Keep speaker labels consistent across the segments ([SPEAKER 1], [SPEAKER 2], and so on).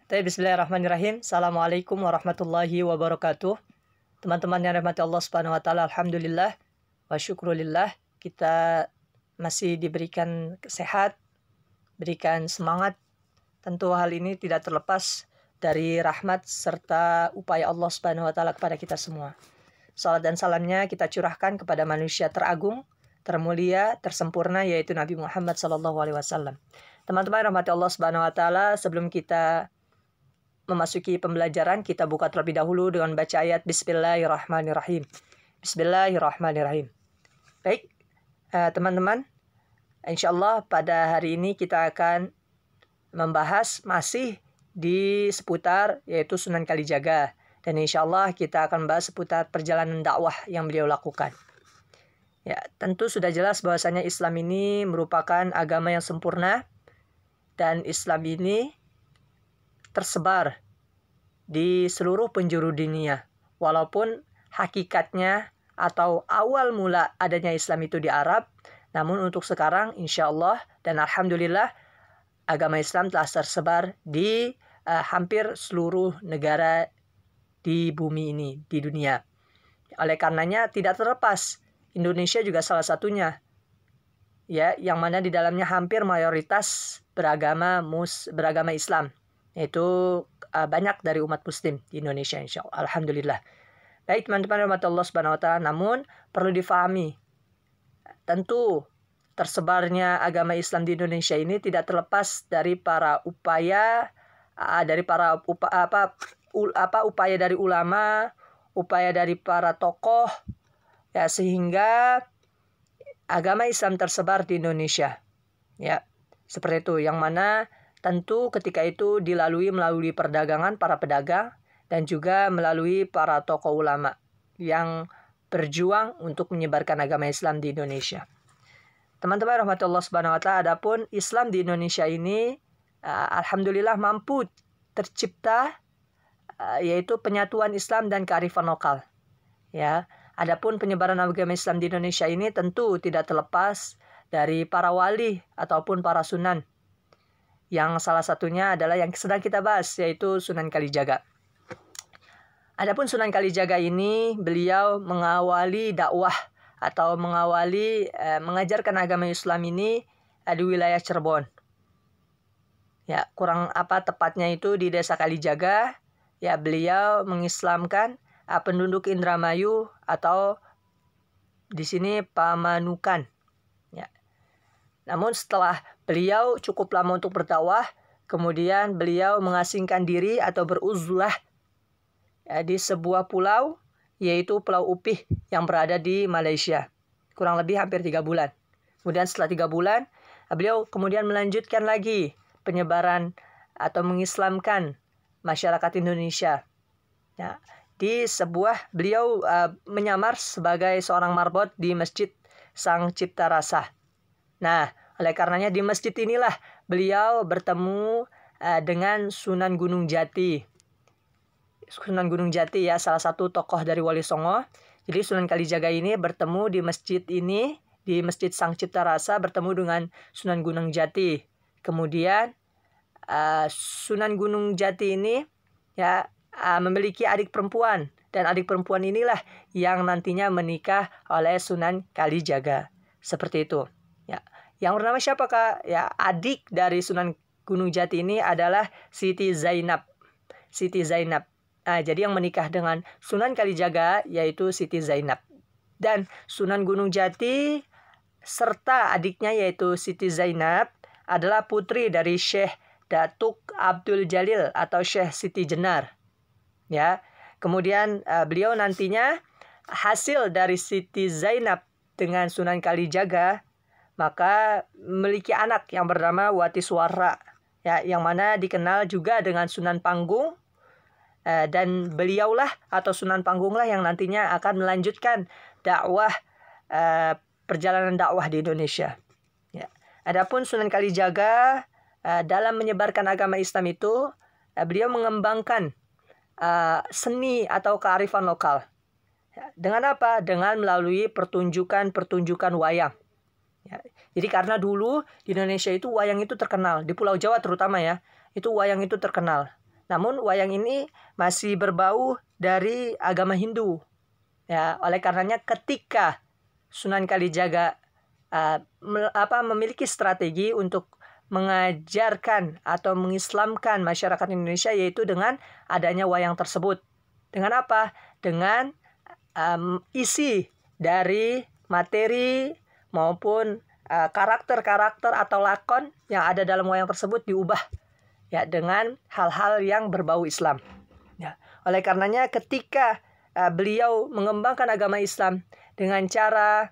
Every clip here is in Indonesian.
[SPEAKER 1] Bismillahirrahmanirrahim. Assalamualaikum warahmatullahi wabarakatuh. Teman-teman yang rahmati Allah Subhanahu wa taala, alhamdulillah wa syukrulillah, kita masih diberikan sehat, berikan semangat. Tentu hal ini tidak terlepas dari rahmat serta upaya Allah Subhanahu wa taala kepada kita semua. Salat dan salamnya kita curahkan kepada manusia teragung, termulia, tersempurna, yaitu Nabi Muhammad SAW. Teman-teman rahmati Allah Subhanahu wa taala, sebelum kita memasuki pembelajaran, kita buka terlebih dahulu dengan baca ayat Bismillahirrahmanirrahim. Bismillahirrahmanirrahim. Baik, teman-teman, insyaallah pada hari ini kita akan membahas masih di seputar yaitu Sunan Kalijaga, dan insyaallah kita akan membahas seputar perjalanan dakwah yang beliau lakukan. Ya, tentu sudah jelas bahwasanya Islam ini merupakan agama yang sempurna, dan Islam ini tersebar di seluruh penjuru dunia. Walaupun hakikatnya atau awal mula adanya Islam itu di Arab, namun untuk sekarang insya Allah dan alhamdulillah agama Islam telah tersebar di hampir seluruh negara di bumi ini, di dunia. Oleh karenanya tidak terlepas, Indonesia juga salah satunya, ya, yang mana di dalamnya hampir mayoritas beragama Islam, yaitu banyak dari umat muslim di Indonesia, insya Allah, alhamdulillah. Baik teman-teman rahmat Allah Subhanahu wa taala, namun perlu difahami, tentu tersebarnya agama Islam di Indonesia ini tidak terlepas dari para upaya upaya dari ulama, upaya dari para tokoh, ya, sehingga agama Islam tersebar di Indonesia, ya, seperti itu, yang mana tentu ketika itu melalui perdagangan para pedagang dan juga melalui para tokoh ulama yang berjuang untuk menyebarkan agama Islam di Indonesia. Teman-teman rahmatullah subhanahu wa ta'ala, adapun Islam di Indonesia ini alhamdulillah mampu tercipta yaitu penyatuan Islam dan kearifan lokal. Ya, adapun penyebaran agama Islam di Indonesia ini tentu tidak terlepas dari para wali ataupun para sunan, yang salah satunya adalah yang sedang kita bahas, yaitu Sunan Kalijaga. Adapun Sunan Kalijaga ini, beliau mengawali dakwah atau mengajarkan agama Islam ini di wilayah Cirebon. Ya, kurang tepatnya itu di Desa Kalijaga. Ya, beliau mengislamkan penduduk Indramayu atau di sini Pamanukan. Ya. Namun setelah beliau cukup lama untuk berdakwah, kemudian beliau mengasingkan diri atau beruzlah di sebuah pulau, yaitu Pulau Upih yang berada di Malaysia. Kurang lebih hampir 3 bulan. Kemudian setelah 3 bulan, beliau kemudian melanjutkan lagi penyebaran atau mengislamkan masyarakat Indonesia. Ya, beliau menyamar sebagai seorang marbot di Masjid Sang Cipta Rasa. Nah, oleh karenanya di masjid inilah beliau bertemu dengan Sunan Gunung Jati. Sunan Gunung Jati, ya, salah satu tokoh dari Wali Songo. Jadi Sunan Kalijaga ini bertemu di masjid ini, di Masjid Sang Cipta Rasa, bertemu dengan Sunan Gunung Jati. Kemudian Sunan Gunung Jati ini, ya, memiliki adik perempuan, dan adik perempuan inilah yang nantinya menikah oleh Sunan Kalijaga. Seperti itu. Ya. Yang bernama siapa, Kak? Ya, adik dari Sunan Gunung Jati ini adalah Siti Zainab. Siti Zainab. Jadi yang menikah dengan Sunan Kalijaga yaitu Siti Zainab. Dan Sunan Gunung Jati serta adiknya yaitu Siti Zainab adalah putri dari Syekh Datuk Abdul Jalil atau Syekh Siti Jenar. Ya. Kemudian beliau nantinya hasil dari Siti Zainab dengan Sunan Kalijaga, maka memiliki anak yang bernama Wati Suara, ya, yang mana dikenal juga dengan Sunan Panggung, dan beliaulah atau Sunan Panggunglah yang nantinya akan melanjutkan dakwah perjalanan dakwah di Indonesia. Ya. Adapun Sunan Kalijaga dalam menyebarkan agama Islam itu beliau mengembangkan seni atau kearifan lokal. Dengan apa? Dengan melalui pertunjukan wayang. Ya. Jadi karena dulu di Indonesia itu wayang itu terkenal, di Pulau Jawa terutama, ya, itu wayang itu terkenal. Namun wayang ini masih berbau dari agama Hindu. Ya, oleh karenanya ketika Sunan Kalijaga memiliki strategi untuk mengajarkan atau mengislamkan masyarakat Indonesia, yaitu dengan adanya wayang tersebut. Dengan apa? Dengan isi dari materi maupun karakter-karakter atau lakon yang ada dalam wayang tersebut diubah ya dengan hal-hal yang berbau Islam. Ya, oleh karenanya ketika beliau mengembangkan agama Islam dengan cara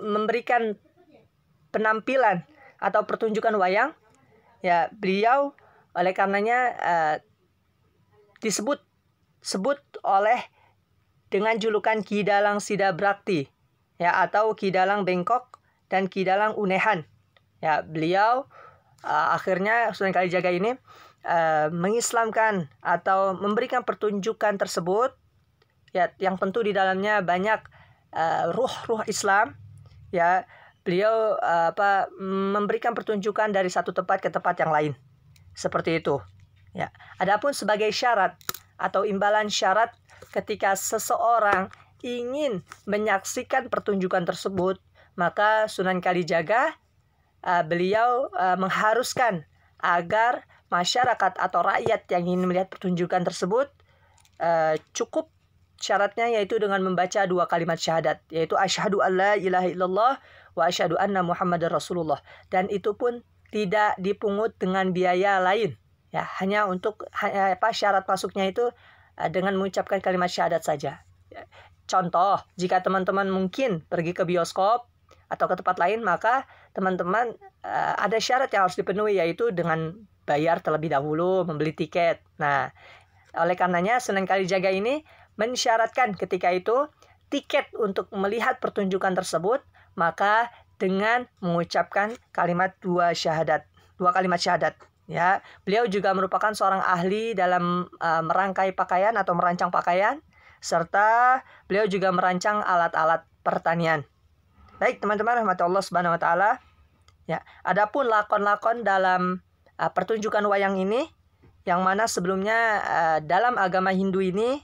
[SPEAKER 1] memberikan penampilan atau pertunjukan wayang, ya beliau oleh karenanya disebut oleh dengan julukan Ki Dalang Sidabrakti, ya, atau Ki Dalang Bengkok dan Ki Dalang Unehan. Ya, beliau akhirnya Sunan Kalijaga ini mengislamkan atau memberikan pertunjukan tersebut, ya, yang tentu di dalamnya banyak ruh Islam. Ya, beliau memberikan pertunjukan dari satu tempat ke tempat yang lain, seperti itu. Ya, adapun sebagai syarat atau imbalan syarat ketika seseorang ingin menyaksikan pertunjukan tersebut, maka Sunan Kalijaga beliau mengharuskan agar masyarakat atau rakyat yang ingin melihat pertunjukan tersebut cukup syaratnya yaitu dengan membaca 2 kalimat syahadat, yaitu asyhadu alla ilaha illallah wa asyhadu anna muhammadar rasulullah, dan itu pun tidak dipungut dengan biaya lain. Ya, hanya untuk syarat masuknya itu dengan mengucapkan kalimat syahadat saja. Contoh, jika teman-teman mungkin pergi ke bioskop atau ke tempat lain, maka teman-teman ada syarat yang harus dipenuhi, yaitu dengan bayar terlebih dahulu, membeli tiket. Nah, oleh karenanya Sunan Kalijaga ini mensyaratkan ketika itu tiket untuk melihat pertunjukan tersebut, maka dengan mengucapkan kalimat 2 kalimat syahadat. Ya, beliau juga merupakan seorang ahli dalam merangkai pakaian atau merancang pakaian, serta beliau juga merancang alat-alat pertanian. Baik teman-teman, rahmat Allah Subhanahu wa taala. Ya, adapun lakon-lakon dalam pertunjukan wayang ini, yang mana sebelumnya dalam agama Hindu ini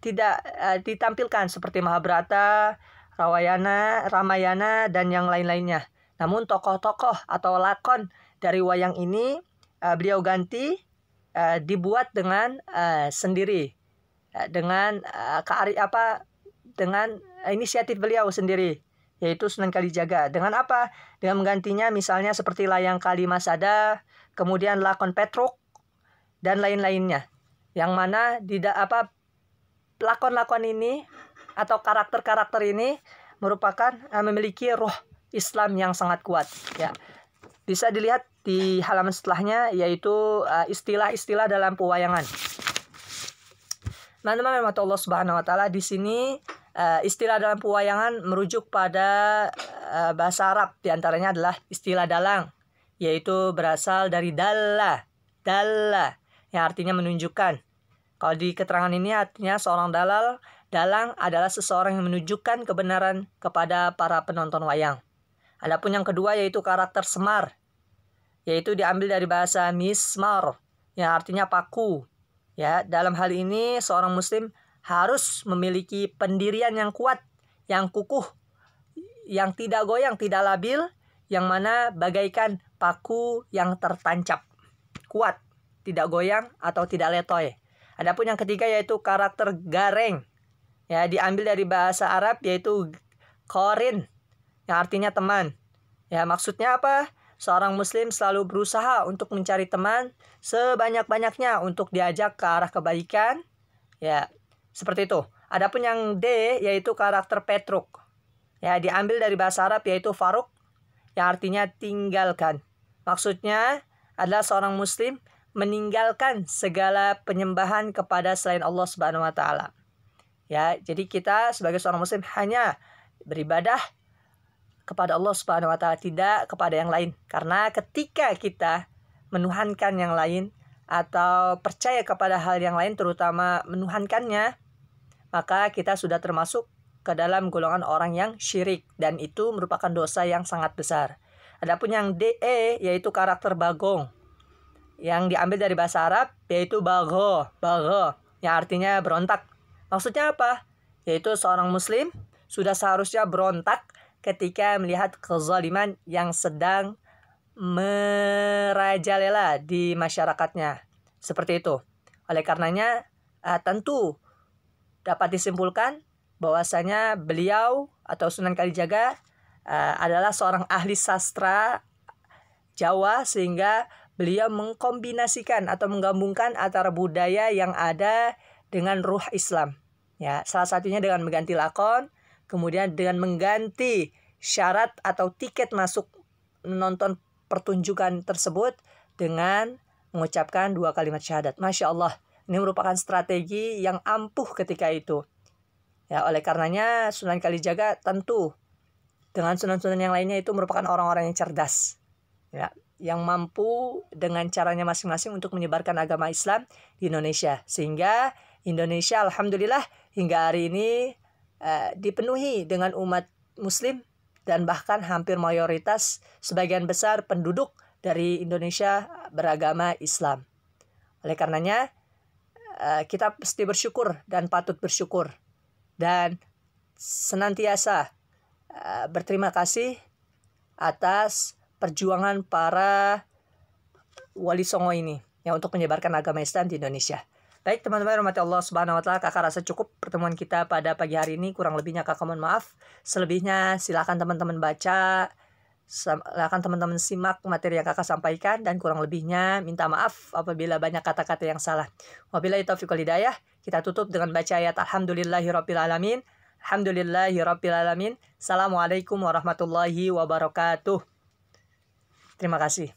[SPEAKER 1] tidak ditampilkan seperti Mahabharata, Ramayana dan yang lain-lainnya. Namun tokoh-tokoh atau lakon dari wayang ini beliau ganti dibuat dengan sendiri, dengan dengan inisiatif beliau sendiri, yaitu Sunan Kalijaga. Dengan apa? Dengan menggantinya misalnya seperti layang Kalimasada, kemudian lakon Petruk dan lain-lainnya. Yang mana lakon-lakon ini atau karakter-karakter ini merupakan memiliki roh Islam yang sangat kuat. Ya, bisa dilihat di halaman setelahnya, yaitu istilah-istilah dalam pewayangan. Teman-teman, Allah Subhanahu wa taala, di sini istilah dalam pewayangan merujuk pada bahasa Arab, di antaranya adalah istilah dalang, yaitu berasal dari dalla yang artinya menunjukkan. Kalau di keterangan ini artinya seorang dalang adalah seseorang yang menunjukkan kebenaran kepada para penonton wayang. Adapun yang kedua yaitu karakter semar, yaitu diambil dari bahasa mismar yang artinya paku. Ya, dalam hal ini seorang muslim harus memiliki pendirian yang kuat, yang kukuh, yang tidak goyang, tidak labil, yang mana bagaikan paku yang tertancap, kuat, tidak goyang atau tidak letoy. Adapun yang ketiga yaitu karakter gareng. Ya, diambil dari bahasa Arab yaitu qarin yang artinya teman. Ya, maksudnya apa? Seorang muslim selalu berusaha untuk mencari teman sebanyak-banyaknya untuk diajak ke arah kebaikan. Ya, seperti itu. Adapun yang D yaitu karakter Petruk. Ya, diambil dari bahasa Arab yaitu faruk yang artinya tinggalkan. Maksudnya adalah seorang muslim meninggalkan segala penyembahan kepada selain Allah Subhanahu wa taala. Ya, jadi kita sebagai seorang muslim hanya beribadah kepada Allah Subhanahu wa taala, tidak kepada yang lain. Karena ketika kita menuhankan yang lain atau percaya kepada hal yang lain, terutama menuhankannya, maka kita sudah termasuk ke dalam golongan orang yang syirik, dan itu merupakan dosa yang sangat besar. Adapun yang DE yaitu karakter bagong, yang diambil dari bahasa Arab yaitu bagho, yang artinya berontak. Maksudnya apa? Yaitu seorang muslim sudah seharusnya berontak ketika melihat kezaliman yang sedang merajalela di masyarakatnya. Seperti itu. Oleh karenanya tentu dapat disimpulkan bahwasanya beliau atau Sunan Kalijaga adalah seorang ahli sastra Jawa, sehingga beliau mengkombinasikan atau menggabungkan antara budaya yang ada dengan ruh Islam. Ya, salah satunya dengan mengganti lakon, kemudian dengan mengganti syarat atau tiket masuk menonton pertunjukan tersebut dengan mengucapkan 2 kalimat syahadat. Masya Allah, ini merupakan strategi yang ampuh ketika itu. Ya, oleh karenanya Sunan Kalijaga tentu dengan sunan-sunan yang lainnya itu merupakan orang-orang yang cerdas. Ya, yang mampu dengan caranya masing-masing untuk menyebarkan agama Islam di Indonesia. Sehingga Indonesia alhamdulillah hingga hari ini dipenuhi dengan umat muslim, dan bahkan hampir mayoritas sebagian besar penduduk dari Indonesia beragama Islam. Oleh karenanya kita pasti bersyukur dan patut bersyukur dan senantiasa berterima kasih atas perjuangan para wali songo ini yang untuk menyebarkan agama Islam di Indonesia. Baik teman-teman, rahmati Allah Subhanahu wa taala, kakak rasa cukup pertemuan kita pada pagi hari ini. Kurang lebihnya kakak mohon maaf. Selebihnya silakan teman-teman baca, silakan teman-teman simak materi yang kakak sampaikan, dan kurang lebihnya minta maaf apabila banyak kata-kata yang salah. Wabillahi taufiq wal hidayah. Kita tutup dengan baca ayat alhamdulillahirabbil alamin. Alhamdulillahirabbil alamin. Assalamualaikum warahmatullahi wabarakatuh. Terima kasih.